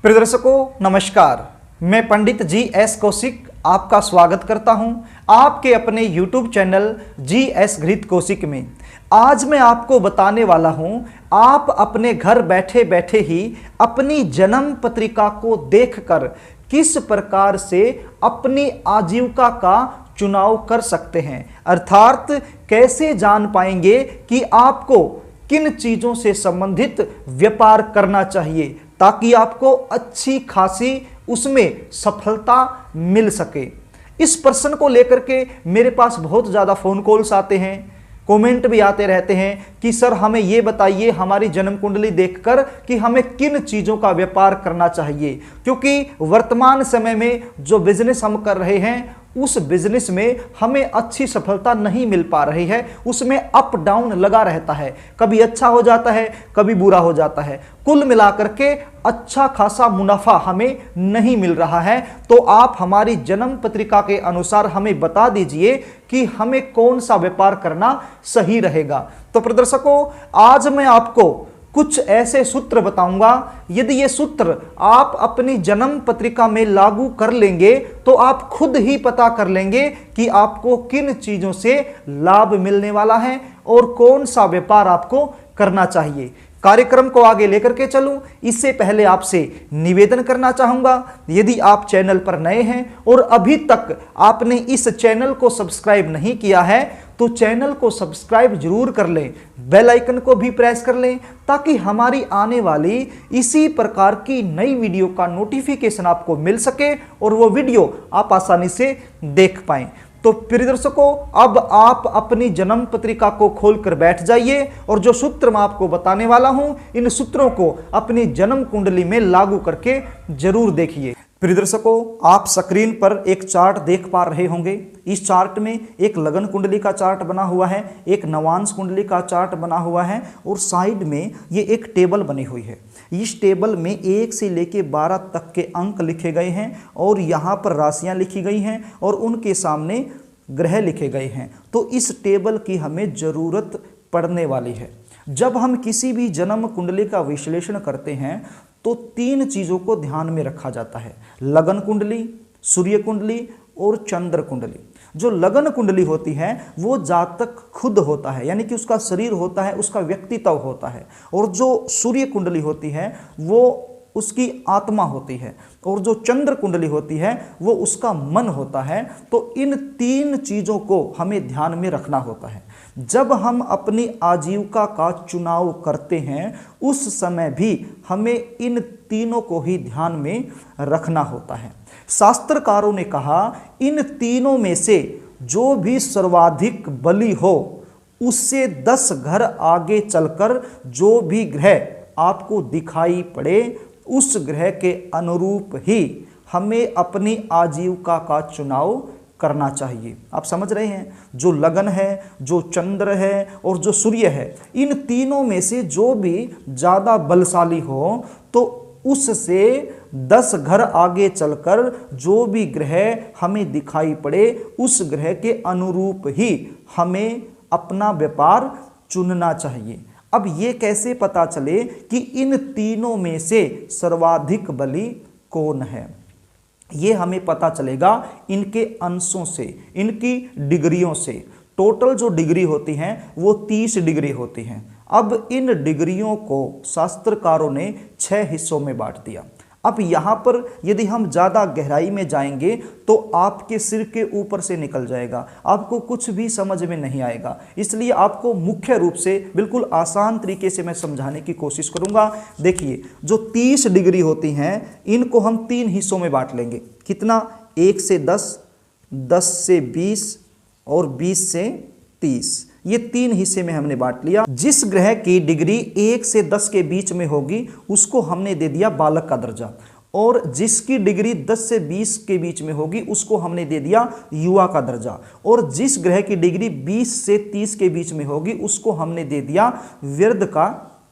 प्रिय दर्शकों नमस्कार, मैं पंडित जी एस कौशिक आपका स्वागत करता हूं आपके अपने YouTube चैनल जी एस घृत कौशिक में। आज मैं आपको बताने वाला हूं, आप अपने घर बैठे बैठे ही अपनी जन्म पत्रिका को देखकर किस प्रकार से अपनी आजीविका का चुनाव कर सकते हैं, अर्थात कैसे जान पाएंगे कि आपको किन चीजों से संबंधित व्यापार करना चाहिए ताकि आपको अच्छी खासी उसमें सफलता मिल सके। इस प्रश्न को लेकर के मेरे पास बहुत ज़्यादा फ़ोन कॉल्स आते हैं, कमेंट भी आते रहते हैं कि सर हमें ये बताइए हमारी जन्म कुंडली देखकर कि हमें किन चीज़ों का व्यापार करना चाहिए, क्योंकि वर्तमान समय में जो बिजनेस हम कर रहे हैं उस बिजनेस में हमें अच्छी सफलता नहीं मिल पा रही है, उसमें अप डाउन लगा रहता है, कभी अच्छा हो जाता है कभी बुरा हो जाता है, कुल मिलाकर के अच्छा खासा मुनाफा हमें नहीं मिल रहा है। तो आप हमारी जन्म पत्रिका के अनुसार हमें बता दीजिए कि हमें कौन सा व्यापार करना सही रहेगा। तो प्रदर्शकों आज मैं आपको कुछ ऐसे सूत्र बताऊंगा, यदि ये सूत्र आप अपनी जन्म पत्रिका में लागू कर लेंगे तो आप खुद ही पता कर लेंगे कि आपको किन चीजों से लाभ मिलने वाला है और कौन सा व्यापार आपको करना चाहिए। कार्यक्रम को आगे लेकर के चलूं इससे पहले आपसे निवेदन करना चाहूंगा, यदि आप चैनल पर नए हैं और अभी तक आपने इस चैनल को सब्सक्राइब नहीं किया है तो चैनल को सब्सक्राइब जरूर कर लें, बेल आइकन को भी प्रेस कर लें ताकि हमारी आने वाली इसी प्रकार की नई वीडियो का नोटिफिकेशन आपको मिल सके और वो वीडियो आप आसानी से देख पाएं। तो प्रिय दर्शकों अब आप अपनी जन्म पत्रिका को खोलकर बैठ जाइए और जो सूत्र मैं आपको बताने वाला हूं इन सूत्रों को अपनी जन्म कुंडली में लागू करके जरूर देखिए। प्रिय दर्शकों आप स्क्रीन पर एक चार्ट देख पा रहे होंगे। इस चार्ट में एक लगन कुंडली का चार्ट बना हुआ है, एक नवांश कुंडली का चार्ट बना हुआ है और साइड में ये एक टेबल बनी हुई है। इस टेबल में 1 से लेके 12 तक के अंक लिखे गए हैं और यहाँ पर राशियाँ लिखी गई हैं और उनके सामने ग्रह लिखे गए हैं। तो इस टेबल की हमें ज़रूरत पड़ने वाली है। जब हम किसी भी जन्म कुंडली का विश्लेषण करते हैं तो 3 चीज़ों को ध्यान में रखा जाता है, लगन कुंडली, सूर्य कुंडली और चंद्र कुंडली। जो लगन कुंडली होती है वो जातक खुद होता है, यानी कि उसका शरीर होता है, उसका व्यक्तित्व होता है, और जो सूर्य कुंडली होती है वो उसकी आत्मा होती है, और जो चंद्र कुंडली होती है वो उसका मन होता है। तो इन 3 चीज़ों को हमें ध्यान में रखना होता है। जब हम अपनी आजीविका का चुनाव करते हैं उस समय भी हमें इन तीनों को ही ध्यान में रखना होता है। शास्त्रकारों ने कहा इन तीनों में से जो भी सर्वाधिक बली हो उससे 10 घर आगे चलकर जो भी ग्रह आपको दिखाई पड़े उस ग्रह के अनुरूप ही हमें अपनी आजीविका का चुनाव करना चाहिए। आप समझ रहे हैं, जो लगन है, जो चंद्र है और जो सूर्य है, इन तीनों में से जो भी ज़्यादा बलशाली हो तो उससे 10 घर आगे चलकर जो भी ग्रह हमें दिखाई पड़े उस ग्रह के अनुरूप ही हमें अपना व्यापार चुनना चाहिए। अब ये कैसे पता चले कि इन तीनों में से सर्वाधिक बली कौन है? ये हमें पता चलेगा इनके अंशों से, इनकी डिग्रियों से। टोटल जो डिग्री होती हैं वो 30 डिग्री होती हैं। अब इन डिग्रियों को शास्त्रकारों ने 6 हिस्सों में बांट दिया। अब यहाँ पर यदि हम ज़्यादा गहराई में जाएंगे तो आपके सिर के ऊपर से निकल जाएगा, आपको कुछ भी समझ में नहीं आएगा। इसलिए आपको मुख्य रूप से बिल्कुल आसान तरीके से मैं समझाने की कोशिश करूँगा। देखिए जो 30 डिग्री होती हैं इनको हम 3 हिस्सों में बांट लेंगे। कितना? 1 से 10, 10 से 20 और 20 से 30। ये 3 हिस्से में हमने बांट लिया। जिस ग्रह की डिग्री 1 से 10 के बीच में होगी उसको हमने दे दिया बालक का दर्जा, और जिसकी डिग्री 10 से 20 के बीच में होगी उसको हमने दे दिया युवा का दर्जा, और जिस ग्रह की डिग्री 20 से 30 के बीच में होगी उसको हमने दे दिया वृद्ध का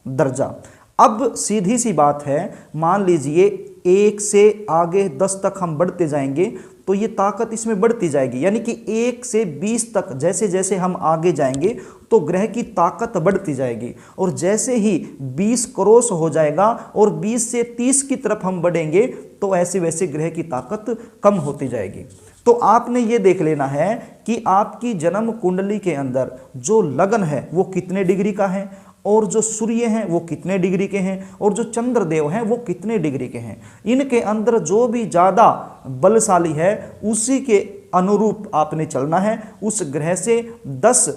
दर्जा। अब सीधी सी बात है, मान लीजिए 1 से आगे 10 तक हम बढ़ते जाएंगे तो ये ताकत इसमें बढ़ती जाएगी, यानी कि 1 से 20 तक जैसे जैसे हम आगे जाएंगे तो ग्रह की ताकत बढ़ती जाएगी, और जैसे ही 20 क्रॉस हो जाएगा और 20 से 30 की तरफ हम बढ़ेंगे तो ऐसे वैसे ग्रह की ताकत कम होती जाएगी। तो आपने ये देख लेना है कि आपकी जन्म कुंडली के अंदर जो लगन है वो कितने डिग्री का है, और जो सूर्य हैं वो कितने डिग्री के हैं, और जो चंद्रदेव हैं वो कितने डिग्री के हैं। इनके अंदर जो भी ज़्यादा बलशाली है उसी के अनुरूप आपने चलना है। उस ग्रह से 10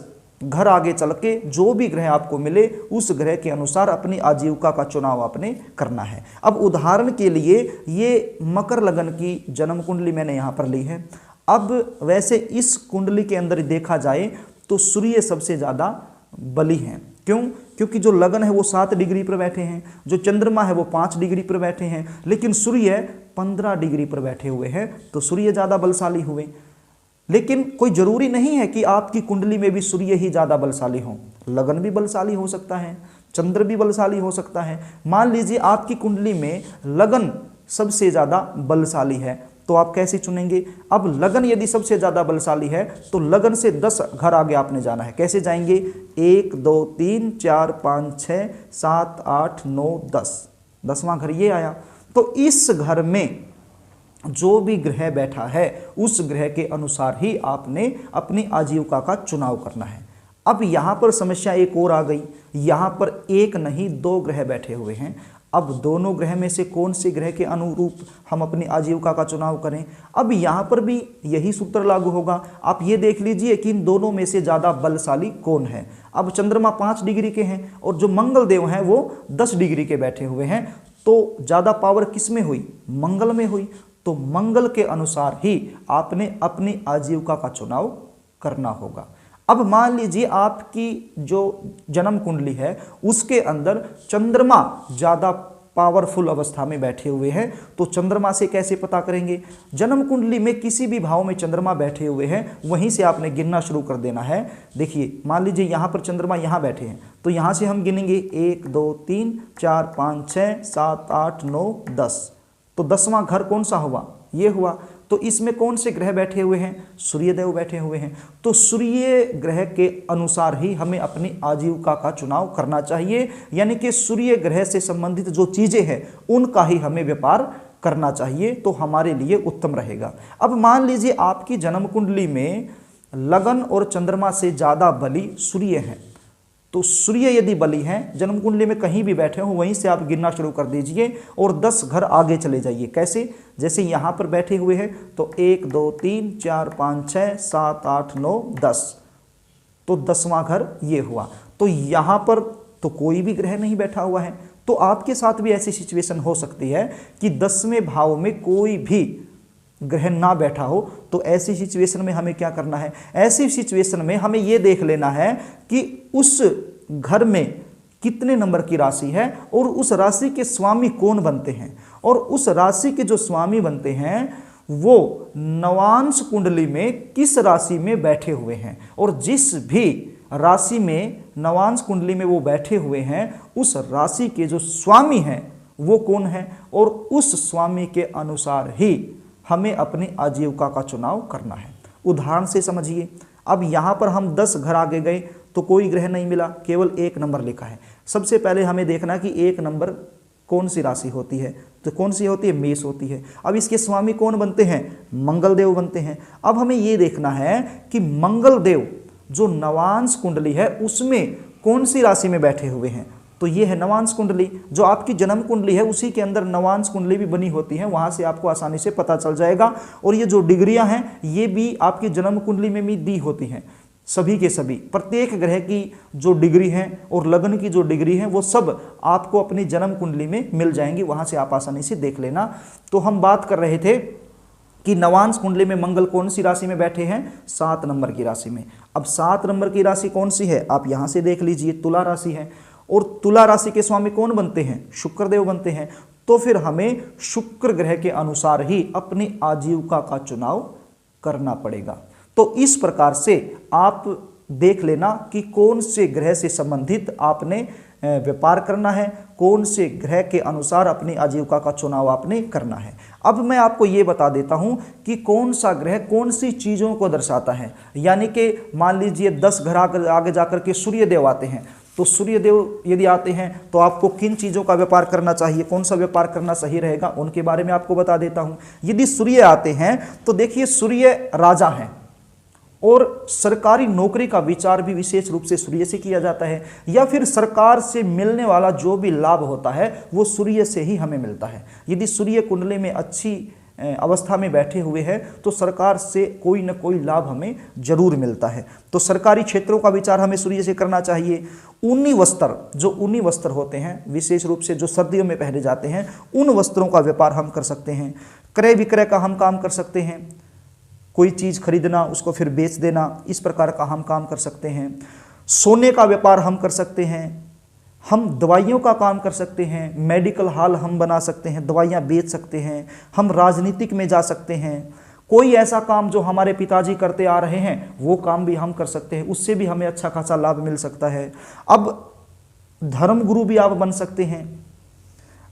घर आगे चल के जो भी ग्रह आपको मिले उस ग्रह के अनुसार अपनी आजीविका का चुनाव आपने करना है। अब उदाहरण के लिए ये मकर लगन की जन्म कुंडली मैंने यहाँ पर ली है। अब वैसे इस कुंडली के अंदर देखा जाए तो सूर्य सबसे ज़्यादा बली हैं। क्यों? क्योंकि जो लगन है वो 7 डिग्री पर बैठे हैं, जो चंद्रमा है वो 5 डिग्री पर बैठे हैं, लेकिन सूर्य 15 डिग्री पर बैठे हुए हैं, तो सूर्य ज़्यादा बलशाली हुए। लेकिन कोई जरूरी नहीं है कि आपकी कुंडली में भी सूर्य ही ज़्यादा बलशाली हो, लगन भी बलशाली हो सकता है, चंद्र भी बलशाली हो सकता है। मान लीजिए आपकी कुंडली में लगन सबसे ज़्यादा बलशाली है, तो आप कैसे चुनेंगे? अब लगन यदि सबसे ज़्यादा बलशाली है तो लगन से 10 घर आगे आपने जाना है। कैसे जाएंगे? 1 2 3 4 5 6 7 8 9 10, 10वां घर ये आया। तो इस घर में जो भी ग्रह बैठा है उस ग्रह के अनुसार ही आपने अपनी आजीविका का चुनाव करना है। अब यहाँ पर समस्या एक और आ गई, यहाँ पर एक नहीं 2 ग्रह बैठे हुए हैं। अब दोनों ग्रह में से कौन से ग्रह के अनुरूप हम अपनी आजीविका का चुनाव करें? अब यहाँ पर भी यही सूत्र लागू होगा। आप ये देख लीजिए कि इन दोनों में से ज़्यादा बलशाली कौन है। अब चंद्रमा 5 डिग्री के हैं और जो मंगल देव हैं वो 10 डिग्री के बैठे हुए हैं, तो ज़्यादा पावर किस में हुई? मंगल में हुई। तो मंगल के अनुसार ही आपने अपनी आजीविका का चुनाव करना होगा। अब मान लीजिए आपकी जो जन्म कुंडली है उसके अंदर चंद्रमा ज़्यादा पावरफुल अवस्था में बैठे हुए हैं, तो चंद्रमा से कैसे पता करेंगे? जन्म कुंडली में किसी भी भाव में चंद्रमा बैठे हुए हैं वहीं से आपने गिनना शुरू कर देना है। देखिए मान लीजिए यहाँ पर चंद्रमा यहाँ बैठे हैं, तो यहाँ से हम गिनेंगे 1 2 3 4 5 6 7 8 9 10, तो 10वां घर कौन सा हुआ? ये हुआ। तो इसमें कौन से ग्रह बैठे हुए हैं? सूर्यदेव बैठे हुए हैं। तो सूर्य ग्रह के अनुसार ही हमें अपनी आजीविका का चुनाव करना चाहिए, यानी कि सूर्य ग्रह से संबंधित जो चीज़ें हैं उनका ही हमें व्यापार करना चाहिए, तो हमारे लिए उत्तम रहेगा। अब मान लीजिए आपकी जन्म कुंडली में लगन और चंद्रमा से ज़्यादा बली सूर्य है, तो सूर्य यदि बली हैं जन्म कुंडली में कहीं भी बैठे हो वहीं से आप गिनना शुरू कर दीजिए और 10 घर आगे चले जाइए। कैसे? जैसे यहाँ पर बैठे हुए हैं तो 1 2 3 4 5 6 7 8 9 10, तो 10वां घर ये हुआ। तो यहाँ पर तो कोई भी ग्रह नहीं बैठा हुआ है, तो आपके साथ भी ऐसी सिचुएशन हो सकती है कि 10वें भाव में कोई भी ग्रह ना बैठा हो। तो ऐसी सिचुएशन में हमें क्या करना है? ऐसी सिचुएशन में हमें यह देख लेना है कि उस घर में कितने नंबर की राशि है और उस राशि के स्वामी कौन बनते हैं, और उस राशि के जो स्वामी बनते हैं वो नवांश कुंडली में किस राशि में बैठे हुए हैं, और जिस भी राशि में नवांश कुंडली में वो बैठे हुए हैं उस राशि के जो स्वामी हैं वो कौन है, और उस स्वामी के अनुसार ही हमें अपनी आजीविका का चुनाव करना है। उदाहरण से समझिए, अब यहाँ पर हम 10 घर आगे गए तो कोई ग्रह नहीं मिला, केवल 1 नंबर लिखा है। सबसे पहले हमें देखना कि 1 नंबर कौन सी राशि होती है, तो कौन सी होती है? मेष होती है। अब इसके स्वामी कौन बनते हैं? मंगल देव बनते हैं। अब हमें ये देखना है कि मंगल देव जो नवांश कुंडली है उसमें कौन सी राशि में बैठे हुए हैं, तो ये है नवांश कुंडली। जो आपकी जन्म कुंडली है उसी के अंदर नवांश कुंडली भी बनी होती है, वहां से आपको आसानी से पता चल जाएगा। और ये जो डिग्रियां हैं ये भी आपकी जन्म कुंडली में भी दी होती हैं, सभी के सभी प्रत्येक ग्रह की जो डिग्री है और लगन की जो डिग्री है वो सब आपको अपनी जन्म कुंडली में मिल जाएंगी, वहां से आप आसानी से देख लेना। तो हम बात कर रहे थे कि नवांश कुंडली में मंगल कौन सी राशि में बैठे हैं? 7 नंबर की राशि में। अब 7 नंबर की राशि कौन सी है? आप यहां से देख लीजिए, तुला राशि है, और तुला राशि के स्वामी कौन बनते हैं? शुक्रदेव बनते हैं। तो फिर हमें शुक्र ग्रह के अनुसार ही अपनी आजीविका का चुनाव करना पड़ेगा। तो इस प्रकार से आप देख लेना कि कौन से ग्रह से संबंधित आपने व्यापार करना है, कौन से ग्रह के अनुसार अपनी आजीविका का चुनाव आपने करना है। अब मैं आपको ये बता देता हूं कि कौन सा ग्रह कौन सी चीज़ों को दर्शाता है। यानी कि मान लीजिए 10 घर आगे जाकर के सूर्यदेव आते हैं, तो सूर्यदेव यदि आते हैं तो आपको किन चीज़ों का व्यापार करना चाहिए, कौन सा व्यापार करना सही रहेगा, उनके बारे में आपको बता देता हूं। यदि सूर्य आते हैं तो देखिए सूर्य राजा हैं और सरकारी नौकरी का विचार भी विशेष रूप से सूर्य से किया जाता है, या फिर सरकार से मिलने वाला जो भी लाभ होता है वो सूर्य से ही हमें मिलता है। यदि सूर्य कुंडली में अच्छी अवस्था में बैठे हुए हैं तो सरकार से कोई न कोई लाभ हमें जरूर मिलता है। तो सरकारी क्षेत्रों का विचार हमें सूर्य से करना चाहिए। ऊनी वस्त्र, जो ऊनी वस्त्र होते हैं विशेष रूप से जो सर्दियों में पहने जाते हैं, उन वस्त्रों का व्यापार हम कर सकते हैं। क्रय विक्रय का हम काम कर सकते हैं, कोई चीज़ खरीदना उसको फिर बेच देना, इस प्रकार का हम काम कर सकते हैं। सोने का व्यापार हम कर सकते हैं, हम दवाइयों का काम कर सकते हैं, मेडिकल हॉल हम बना सकते हैं, दवाइयाँ बेच सकते हैं, हम राजनीतिक में जा सकते हैं, कोई ऐसा काम जो हमारे पिताजी करते आ रहे हैं वो काम भी हम कर सकते हैं, उससे भी हमें अच्छा खासा लाभ मिल सकता है। अब धर्मगुरु भी आप बन सकते हैं,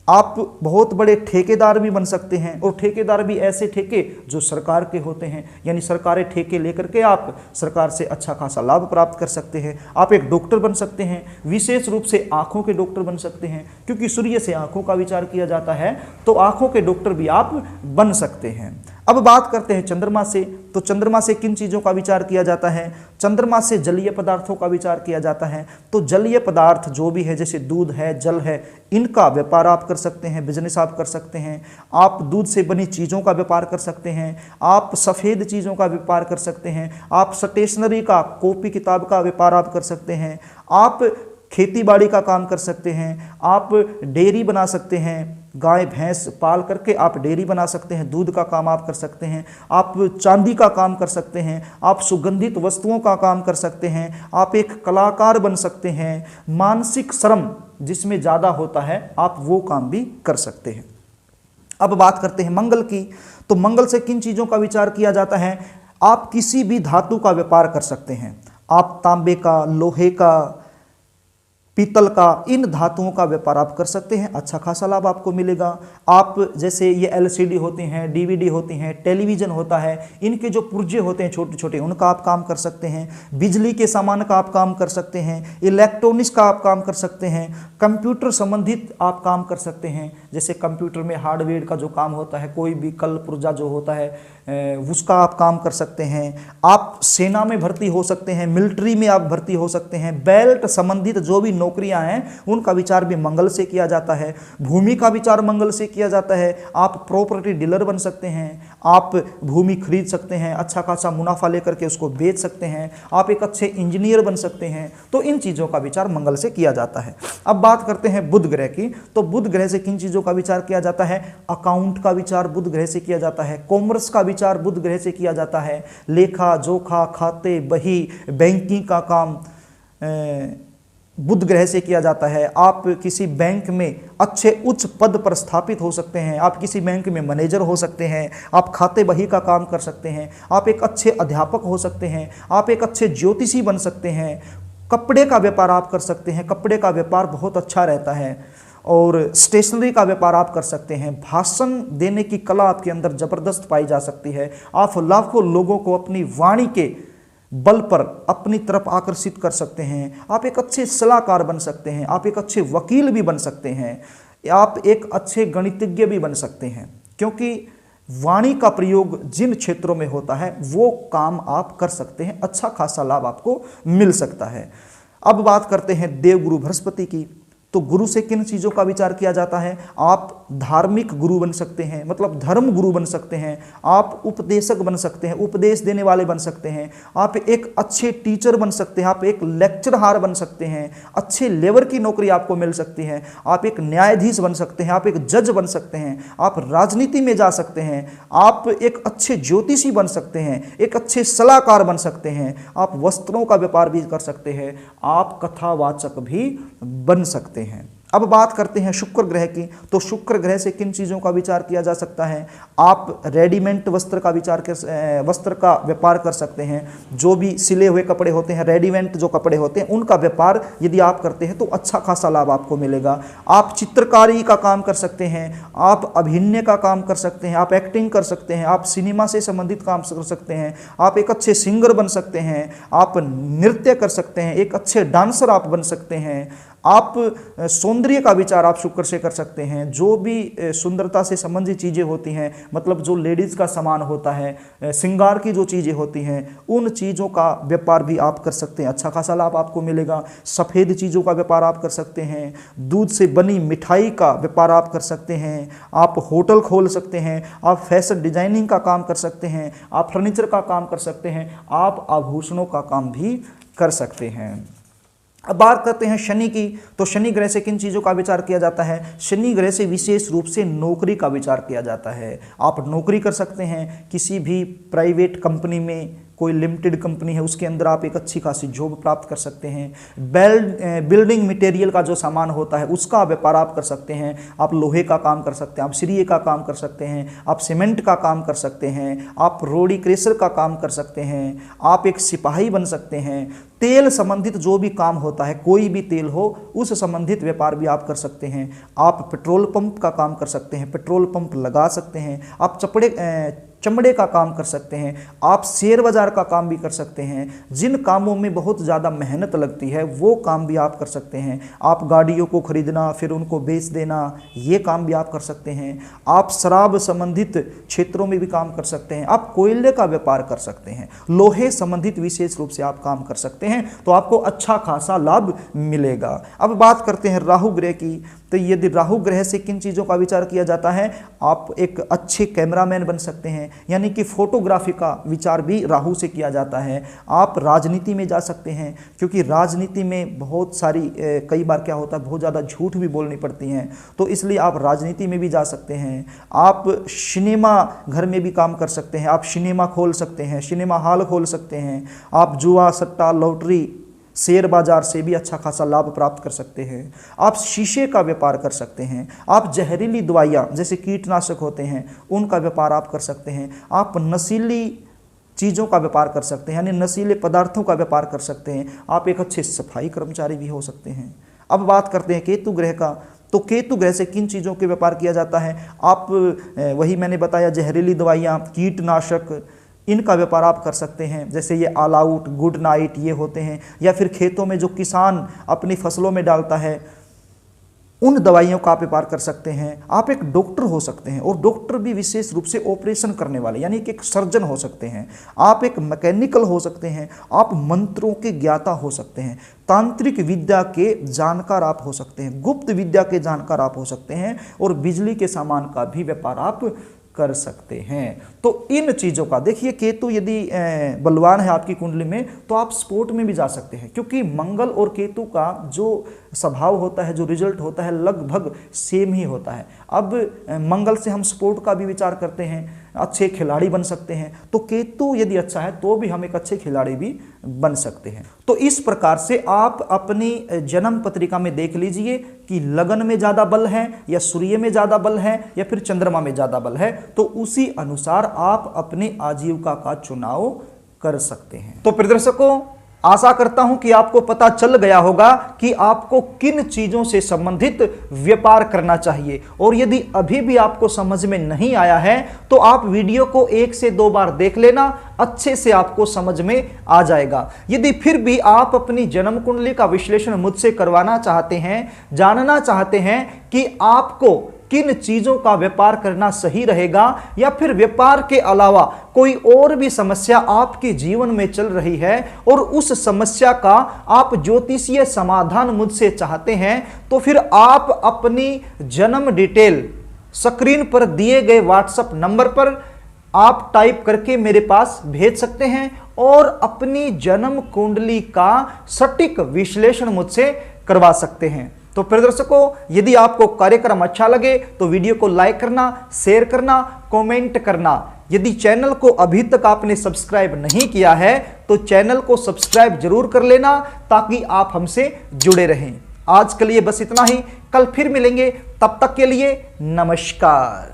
आप बहुत बड़े ठेकेदार भी बन सकते हैं, और ठेकेदार भी ऐसे ठेके जो सरकार के होते हैं, यानी सरकारी ठेके लेकर के आप सरकार से अच्छा खासा लाभ प्राप्त कर सकते हैं। आप एक डॉक्टर बन सकते हैं, विशेष रूप से आंखों के डॉक्टर बन सकते हैं, क्योंकि सूर्य से आंखों का विचार किया जाता है, तो आंखों के डॉक्टर भी आप बन सकते हैं। अब बात करते हैं चंद्रमा से, तो चंद्रमा से किन चीज़ों का विचार किया जाता है। चंद्रमा से जलीय पदार्थों का विचार किया जाता है। तो जलीय पदार्थ जो भी है, जैसे दूध है, जल है, इनका व्यापार आप कर सकते हैं, बिजनेस आप कर सकते हैं। आप दूध से बनी चीज़ों का व्यापार कर सकते हैं, आप सफ़ेद चीज़ों का व्यापार कर सकते हैं, आप स्टेशनरी का, कॉपी किताब का व्यापार आप कर सकते हैं, आप खेती बाड़ी का काम कर सकते हैं, आप डेयरी बना सकते हैं, गाय भैंस पाल करके आप डेयरी बना सकते हैं, दूध का काम आप कर सकते हैं, आप चांदी का काम कर सकते हैं, आप सुगंधित वस्तुओं का काम कर सकते हैं, आप एक कलाकार बन सकते हैं, मानसिक श्रम जिसमें ज़्यादा होता है आप वो काम भी कर सकते हैं। अब बात करते हैं मंगल की, तो मंगल से किन चीज़ों का विचार किया जाता है। आप किसी भी धातु का व्यापार कर सकते हैं, आप तांबे का, लोहे का, पीतल का, इन धातुओं का व्यापार आप कर सकते हैं, अच्छा खासा लाभ आपको मिलेगा। आप जैसे ये एलसीडी होती हैं, डीवीडी होती हैं, टेलीविज़न होता है, इनके जो पुर्जे होते हैं छोटे छोटे, उनका आप काम कर सकते हैं। बिजली के सामान का आप काम कर सकते हैं, इलेक्ट्रॉनिक्स का आप काम कर सकते हैं, कंप्यूटर संबंधित आप काम कर सकते हैं। जैसे कंप्यूटर में हार्डवेयर का जो काम होता है, कोई भी कल पुर्जा जो होता है उसका आप काम कर सकते हैं। आप सेना में भर्ती हो सकते हैं, मिलिट्री में आप भर्ती हो सकते हैं। बेल्ट संबंधित जो भी नौकरियां हैं उनका विचार भी मंगल से किया जाता है। भूमि का विचार मंगल से किया जाता है। आप प्रॉपर्टी डीलर बन सकते हैं, आप भूमि खरीद सकते हैं, अच्छा खासा मुनाफा लेकर के उसको बेच सकते हैं, आप एक अच्छे इंजीनियर बन सकते हैं। तो इन चीज़ों का विचार मंगल से किया जाता है। अब बात करते हैं बुध ग्रह की, तो बुध ग्रह से किन चीज़ों का विचार किया जाता है। अकाउंट का विचार बुध ग्रह से किया जाता है, कॉमर्स का विचार बुध ग्रह से किया जाता है, लेखा जोखा, खाते बही, बैंकिंग का काम बुध ग्रह से किया जाता है। आप किसी बैंक में अच्छे उच्च पद पर स्थापित हो सकते हैं, आप किसी बैंक में मैनेजर हो सकते हैं, आप खाते बही का काम कर सकते हैं, आप एक अच्छे अध्यापक हो सकते हैं, आप एक अच्छे ज्योतिषी बन सकते हैं। कपड़े का व्यापार आप कर सकते हैं, कपड़े का व्यापार बहुत अच्छा रहता है। और स्टेशनरी का व्यापार आप कर सकते हैं। भाषण देने की कला आपके अंदर ज़बरदस्त पाई जा सकती है। आप लाखों लोगों को अपनी वाणी के बल पर अपनी तरफ आकर्षित कर सकते हैं। आप एक अच्छे सलाहकार बन सकते हैं, आप एक अच्छे वकील भी बन सकते हैं, आप एक अच्छे गणितज्ञ भी बन सकते हैं, क्योंकि वाणी का प्रयोग जिन क्षेत्रों में होता है वो काम आप कर सकते हैं, अच्छा खासा लाभ आपको मिल सकता है। अब बात करते हैं देवगुरु बृहस्पति की, तो गुरु से किन चीज़ों का विचार किया जाता है। आप धार्मिक गुरु बन सकते हैं, मतलब धर्म गुरु बन सकते हैं, आप उपदेशक बन सकते हैं, उपदेश देने वाले बन सकते हैं, आप एक अच्छे टीचर बन सकते हैं, आप एक लेक्चरर बन सकते हैं, अच्छे लेबर की नौकरी आपको मिल सकती है, आप एक न्यायाधीश बन सकते हैं, आप एक जज बन सकते हैं, आप राजनीति में जा सकते हैं, आप एक अच्छे ज्योतिषी बन सकते हैं, एक अच्छे सलाहकार बन सकते हैं, आप वस्त्रों का व्यापार भी कर सकते हैं, आप कथावाचक भी बन सकते हैं। अब बात करते हैं शुक्र ग्रह की। तो शुक्र ग्रह से किन चीज़ों का विचार किया जा सकता है? आप रेडीमेड वस्त्र का वस्त्र का व्यापार कर सकते हैं। जो भी सिले हुए कपड़े होते हैं, रेडीमेड जो कपड़े होते हैं, उनका व्यापार यदि आप करते हैं तो अच्छा खासा लाभ आपको मिलेगा। आप चित्रकारी का काम कर सकते हैं, आप अभिनय का काम कर सकते हैं, आप एक्टिंग कर सकते हैं, आप सिनेमा से संबंधित काम कर सकते हैं, आप एक अच्छे सिंगर बन सकते हैं, आप नृत्य कर सकते हैं, एक अच्छे डांसर आप बन सकते हैं। आप सौंदर्य का विचार आप शुक्र से कर सकते हैं। जो भी सुंदरता से संबंधित चीज़ें होती हैं, मतलब जो लेडीज़ का सामान होता है, श्रृंगार की जो चीज़ें होती हैं, उन चीज़ों का व्यापार भी आप कर सकते हैं, अच्छा खासा लाभ आपको मिलेगा। सफ़ेद चीज़ों का व्यापार आप कर सकते हैं, दूध से बनी मिठाई का व्यापार आप कर सकते हैं, आप होटल खोल सकते हैं, आप फैशन डिजाइनिंग का काम कर सकते हैं, आप फर्नीचर का काम कर सकते हैं, आप आभूषणों का काम भी कर सकते हैं। अब बात करते हैं शनि की। तो शनि ग्रह से किन चीज़ों का विचार किया जाता है? शनि ग्रह से विशेष रूप से नौकरी का विचार किया जाता है। आप नौकरी कर सकते हैं किसी भी प्राइवेट कंपनी में, कोई लिमिटेड कंपनी है उसके अंदर आप एक अच्छी खासी जॉब प्राप्त कर सकते हैं। बिल्डिंग मटेरियल का जो सामान होता है उसका व्यापार आप कर सकते हैं। आप लोहे का काम कर सकते हैं, आप सरिये का काम कर सकते हैं, आप सीमेंट का काम कर सकते हैं, आप रोड़ी क्रेशर का काम कर सकते हैं, आप एक सिपाही बन सकते हैं। तेल संबंधित जो भी काम होता है, कोई भी तेल हो, उस संबंधित व्यापार भी आप कर सकते हैं। आप पेट्रोल पंप का काम कर सकते हैं, पेट्रोल पंप लगा सकते हैं। आप चमड़े का काम कर सकते हैं, आप शेयर बाजार का काम भी कर सकते हैं। जिन कामों में बहुत ज़्यादा मेहनत लगती है वो काम भी आप कर सकते हैं। आप गाड़ियों को खरीदना फिर उनको बेच देना, ये काम भी आप कर सकते हैं। आप शराब संबंधित क्षेत्रों में भी काम कर सकते हैं। आप कोयले का व्यापार कर सकते हैं, लोहे संबंधित विशेष रूप से आप काम कर सकते हैं, तो आपको अच्छा खासा लाभ मिलेगा। अब बात करते हैं राहु ग्रह की। तो यदि राहु ग्रह से किन चीज़ों का विचार किया जाता है? आप एक अच्छे कैमरामैन बन सकते हैं, यानी कि फोटोग्राफी का विचार भी राहु से किया जाता है। आप राजनीति में जा सकते हैं, क्योंकि राजनीति में बहुत सारी कई बार क्या होता है, बहुत ज़्यादा झूठ भी बोलनी पड़ती हैं, तो इसलिए आप राजनीति में भी जा सकते हैं। आप सिनेमा घर में भी काम कर सकते हैं, आप सिनेमा खोल सकते हैं, सिनेमा हॉल खोल सकते हैं। आप जुआ, सट्टा, लॉटरी, शेयर बाजार से भी अच्छा खासा लाभ प्राप्त कर सकते हैं। आप शीशे का व्यापार कर सकते हैं। आप जहरीली दवाइयाँ जैसे कीटनाशक होते हैं उनका व्यापार आप कर सकते हैं। आप नशीली चीज़ों का व्यापार कर सकते हैं, यानी नशीले पदार्थों का व्यापार कर सकते हैं। आप एक अच्छे सफाई कर्मचारी भी हो सकते हैं। अब बात करते हैं केतु ग्रह का। तो केतु ग्रह से किन चीज़ों के व्यापार किया जाता है? आप वही मैंने बताया, जहरीली दवाइयाँ, कीटनाशक, इनका व्यापार आप कर सकते हैं। जैसे ये ऑल आउट, गुड नाइट ये होते हैं, या फिर खेतों में जो किसान अपनी फसलों में डालता है उन दवाइयों का आप व्यापार कर सकते हैं। आप एक डॉक्टर हो सकते हैं, और डॉक्टर भी विशेष रूप से ऑपरेशन करने वाले, यानी कि एक सर्जन हो सकते हैं। आप एक मैकेनिकल हो सकते हैं, आप मंत्रों के ज्ञाता हो सकते हैं, तांत्रिक विद्या के जानकार आप हो सकते हैं, गुप्त विद्या के जानकार आप हो सकते हैं, और बिजली के सामान का भी व्यापार आप कर सकते हैं। तो इन चीज़ों का देखिए, केतु यदि बलवान है आपकी कुंडली में तो आप स्पोर्ट में भी जा सकते हैं, क्योंकि मंगल और केतु का जो स्वभाव होता है, जो रिजल्ट होता है, लगभग सेम ही होता है। अब मंगल से हम स्पोर्ट का भी विचार करते हैं, अच्छे खिलाड़ी बन सकते हैं, तो केतु यदि अच्छा है तो भी हम एक अच्छे खिलाड़ी भी बन सकते हैं। तो इस प्रकार से आप अपनी जन्म पत्रिका में देख लीजिए कि लगन में ज़्यादा बल है, या सूर्य में ज़्यादा बल है, या फिर चंद्रमा में ज़्यादा बल है, तो उसी अनुसार आप अपने आजीविका का चुनाव कर सकते हैं। तो प्रिय दर्शकों, आशा करता हूं कि आपको पता चल गया होगा कि आपको किन चीजों से संबंधित व्यापार करना चाहिए। और यदि अभी भी आपको समझ में नहीं आया है तो आप वीडियो को 1 से 2 बार देख लेना, अच्छे से आपको समझ में आ जाएगा। यदि फिर भी आप अपनी जन्म कुंडली का विश्लेषण मुझसे करवाना चाहते हैं, जानना चाहते हैं कि आपको किन चीजों का व्यापार करना सही रहेगा, या फिर व्यापार के अलावा कोई और भी समस्या आपके जीवन में चल रही है और उस समस्या का आप ज्योतिषीय समाधान मुझसे चाहते हैं, तो फिर आप अपनी जन्म डिटेल स्क्रीन पर दिए गए व्हाट्सएप नंबर पर आप टाइप करके मेरे पास भेज सकते हैं और अपनी जन्म कुंडली का सटीक विश्लेषण मुझसे करवा सकते हैं। तो प्रिय दर्शकों, यदि आपको कार्यक्रम अच्छा लगे तो वीडियो को लाइक करना, शेयर करना, कमेंट करना। यदि चैनल को अभी तक आपने सब्सक्राइब नहीं किया है तो चैनल को सब्सक्राइब जरूर कर लेना, ताकि आप हमसे जुड़े रहें। आज के लिए बस इतना ही, कल फिर मिलेंगे, तब तक के लिए नमस्कार।